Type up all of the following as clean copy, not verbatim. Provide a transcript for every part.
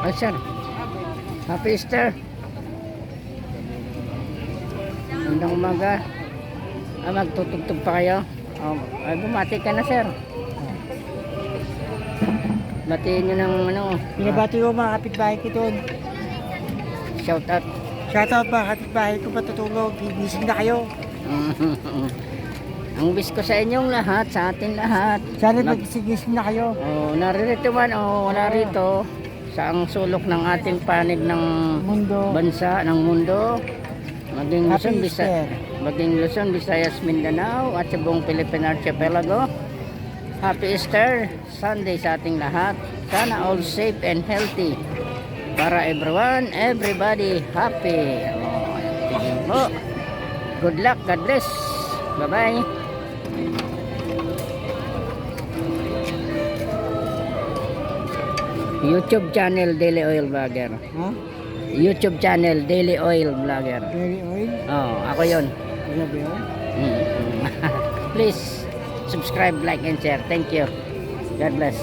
Ay, sir. Happy Easter. Magandang umaga. Magtutugtog pa kayo? Ay, bumati ka na, sir. Batiin nyo ng ano. Binabati ko mga kapitbahay ko doon. Shout out. Shoutout mga kapitbahay ko patutulog. Gigising na kayo. Ang wish ko sa inyong lahat, sa ating lahat. Sana nagigising na kayo. Naririto man o wala rito sa ang sulok ng ating panig ng Mundo. bansa, ng mundo. Maging Happy Luzon, Easter. maging Luzon, Visayas, Mindanao at sa buong Philippine Archipelago. Happy Easter Sunday sa ating lahat. Sana all safe and healthy. Para everyone, everybody happy. Oh, good luck, God bless. Bye-bye. YouTube channel Daily Oil Vlogger. Ha? YouTube channel Daily Oil Vlogger. Very oil? Ako yun. Grabe oil? Please subscribe, like, and share. Thank you. God bless.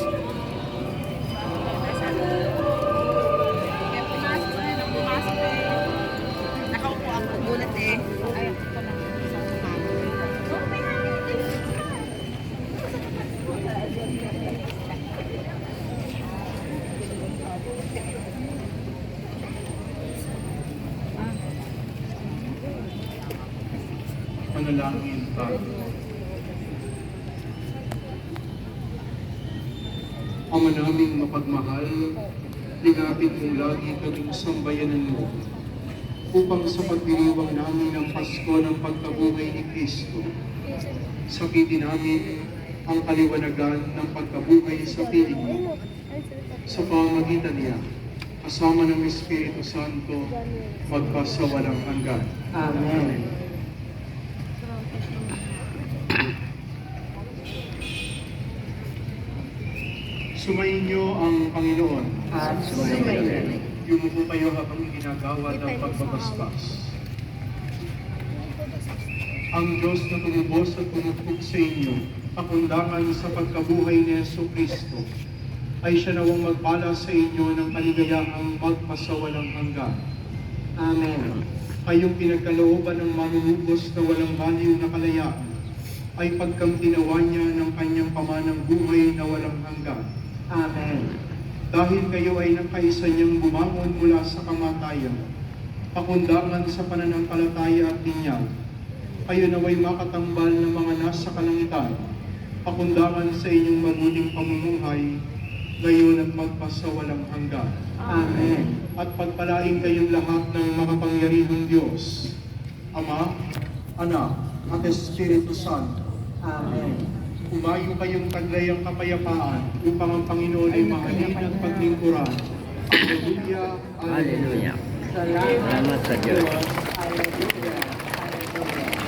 Nakaupo ako, gulat eh. Panalangin pa. Ama naming mapagmahal, linapit mong lagi kaming sambayanan mo upang sa pagdiriwang namin ng Pasko ng pagkabuhay ni Kristo, sabitin namin ang kaliwanagan ng pagkabuhay sa piling mo. Sa pamamagitan niya, kasama ng Espiritu Santo, magpasawalang hanggan. Amen. Sumayin niyo ang Panginoon. At Sumayin. Yumuko kayo habang ginagawa ng pagbabasbas. Ang Diyos na tumubos at tumupog sa inyo, pakundangan sa pagkabuhay ni Yesu Kristo, ay siya nawang magpala sa inyo ng kaligayahang magpasawalang hanggan. Amen. Kayong pinagkalooban ng manunubos na walang baliw na kalayaan, ay pagkamtinawa niya ng kanyang pamanang buhay na walang hanggan. Amen. Dahil kayo ay nakaisa niyang bumangon mula sa kamatayan, pakundangan sa pananampalataya at tinyag, kayo naway makatambal ng mga nasa kalangitan, pakundangan sa inyong mabuting pamumuhay, ngayon at magpasawalang hanggan. Amen. At pagpalain kayong lahat ng makapangyarihang Diyos, Ama, Anak, at Espiritu Santo. Amen. Umayo kayong taglayang kapayapaan upang ang Panginoon ay mahalin at paglingkuran. Hallelujah. Hallelujah. Salamat sa Diyos.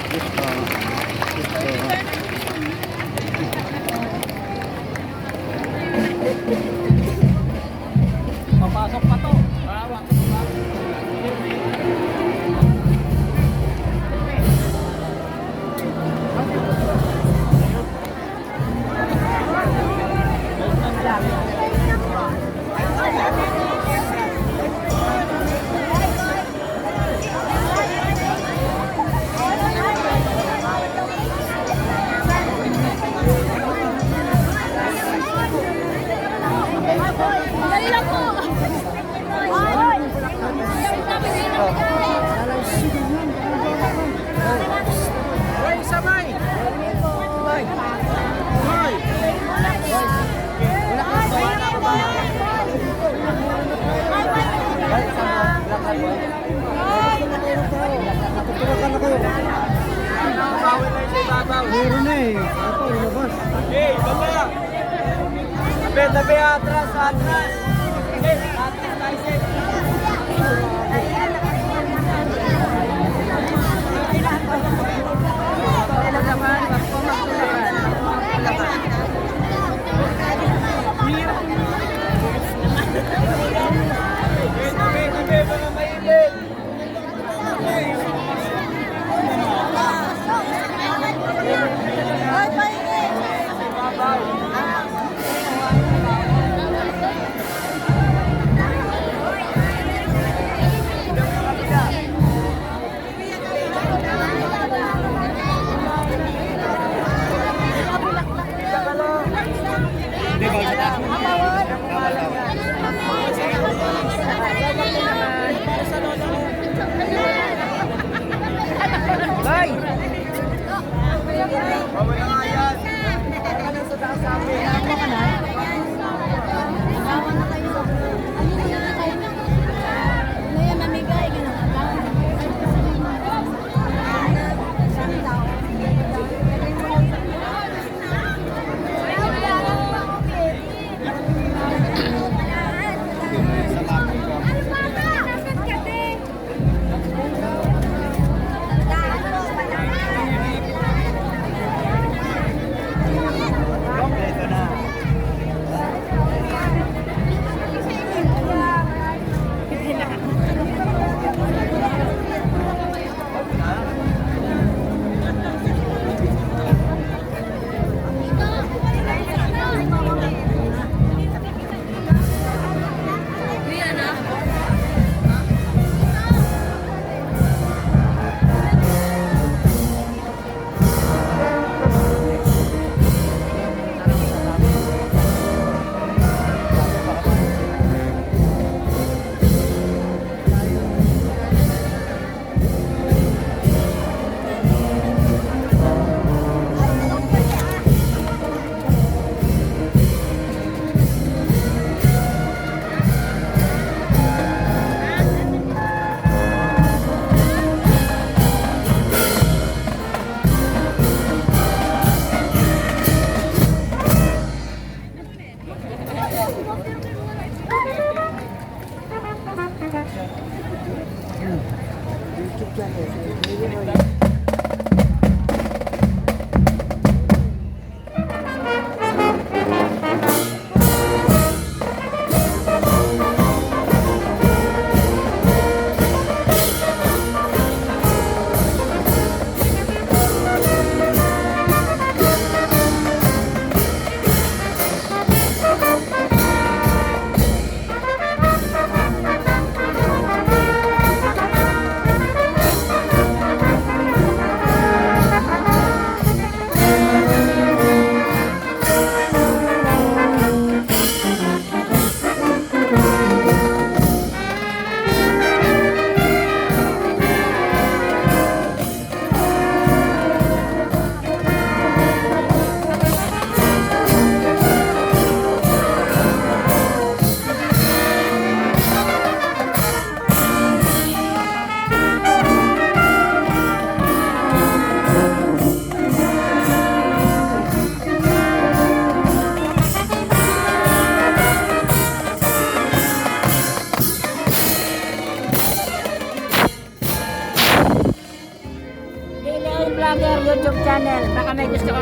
Gusto. Papasok pa to. Dali lang po! Hoy, sabay! Sabay! Hoy! Meron na eh. Ito, ilabas. Hey, baba! Tabi, atras, atras! Hey, atras tayo, sir.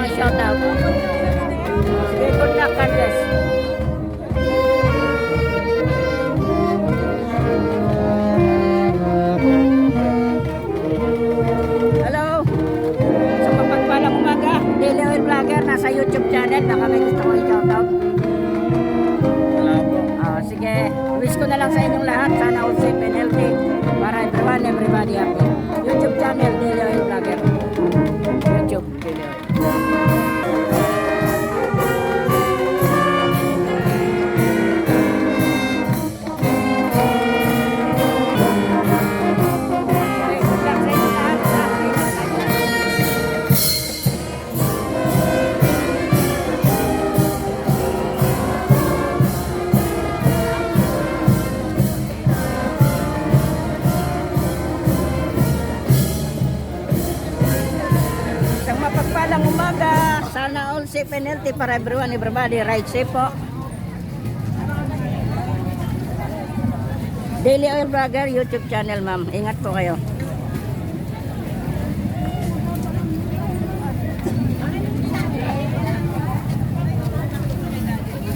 shout out. Sige, good luck, God bless. Hello. Sa mapagpalang umaga, Daily Oil Vlogger, nasa YouTube channel. Baka may gusto ko i-shout out. Sige, wish ko na lang sa inyong lahat. Sana all safe and healthy. Para everybody happy. YouTube channel, Daily Oil Vlogger. YouTube, Daily Oil. Okay, good luck sa inyong lahat. Isang mapagpalang umaga. Sana all safe and healthy para everybody. Ride safe po. Daily Oil Vlogger YouTube channel, ma'am. Ingat po kayo.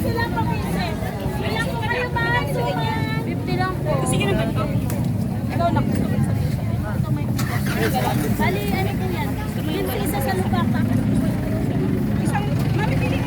Ilan po kayo ba? 50 lang po. Sige na ba? Ikaw na po. Bali, ano po yan? Yun po isa sa lupa pa. Isang, mamipili.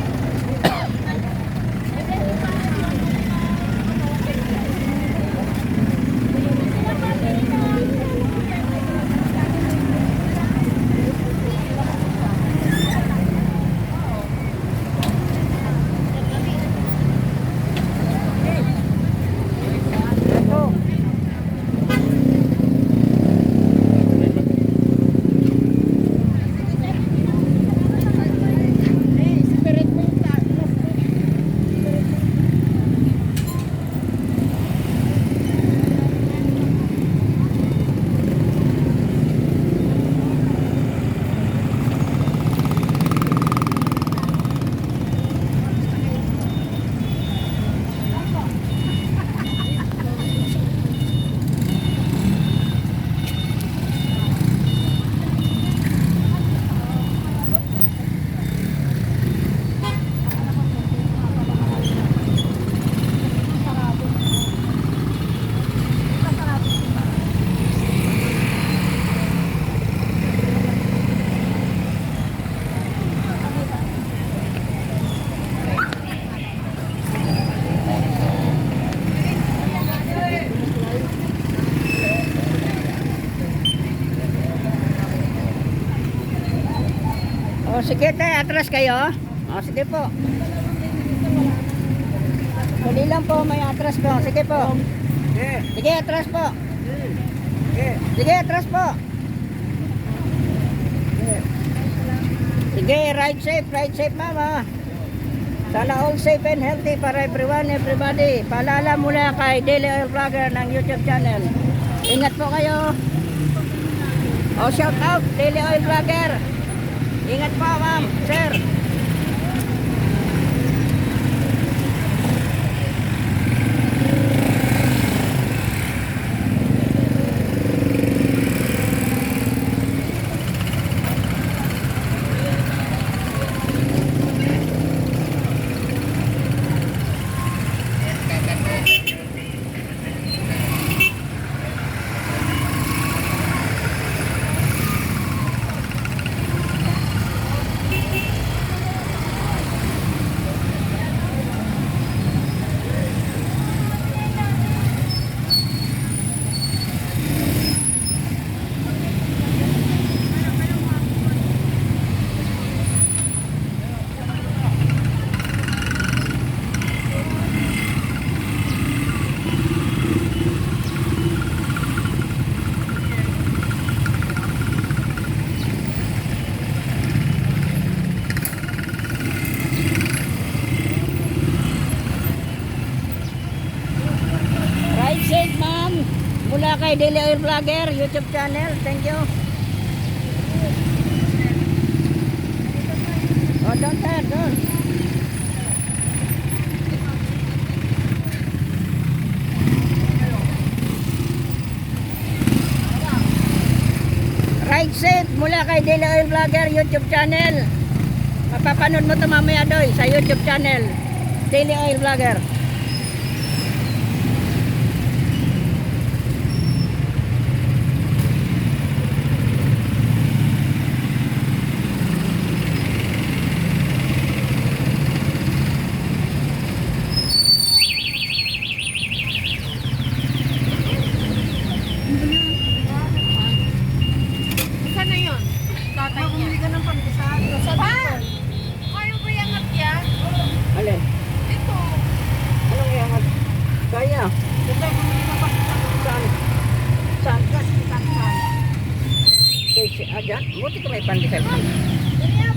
O sige tayo, atras kayo. O sige po. Dali lang po, may atras po. Sige po. Sige, atras po. Sige, atras po. Sige, ride safe mama. Sana all safe and healthy para everybody. Paalala mula kay Daily Oil Vlogger ng YouTube channel. Ingat po kayo. O shout out, Daily Oil Vlogger. Ingat po, ma'am, sir. Mula kay Daily Oil Vlogger YouTube channel. Thank you. Oh, doon tayo, doon. Ride safe mula kay Daily Oil Vlogger YouTube channel. Mapapanood mo to mamaya doy sa YouTube channel. Daily Oil Vlogger. Saan na yun? Tatay niya. Bumili ka ng pandesal. Pa! Kaya ba yung ngakya? Alin? Ito. Anong yan? Kaya. Siyempre, bumili ka pa. Saan? Saan? Gas, isang saan. Kasi, dyan? Buti ka may pandesal. Dali